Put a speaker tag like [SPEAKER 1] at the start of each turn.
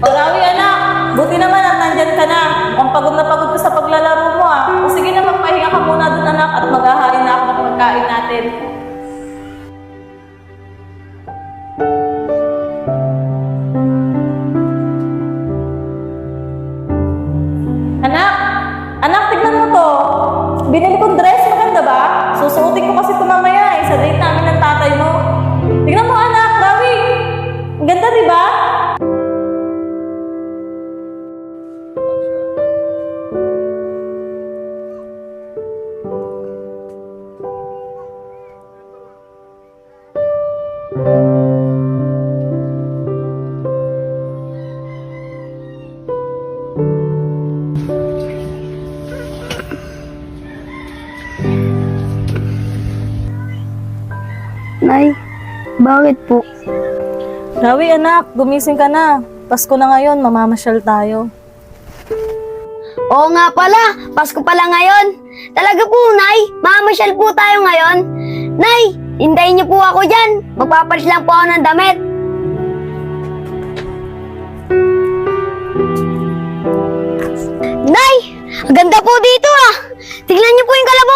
[SPEAKER 1] O Rawi anak, buti naman at nandyan ka na. Ang pagod na pagod ka sa paglalaro mo ah. O sige na, magpahinga ka muna dun anak at maghahain na ako ng pagkain natin. Anak! Anak, tignan mo to. Binili kong dress, maganda ba? Susuotin ko kasi ito mamaya sa date namin ng tatay mo. Tignan mo anak, Rawi. Ang ganda, di ba?
[SPEAKER 2] Nay, bakit po?
[SPEAKER 1] Rawi anak, gumising ka na. Pasko na ngayon, mamamasyal tayo.
[SPEAKER 2] Oo nga pala, Pasko pala ngayon. Talaga po, Nay, mamasyal po tayo ngayon. Nay, hintayin niyo po ako dyan. Magpapalis lang po ako ng damit. Nay, ang ganda po dito ah. Tignan niyo po yung kalabaw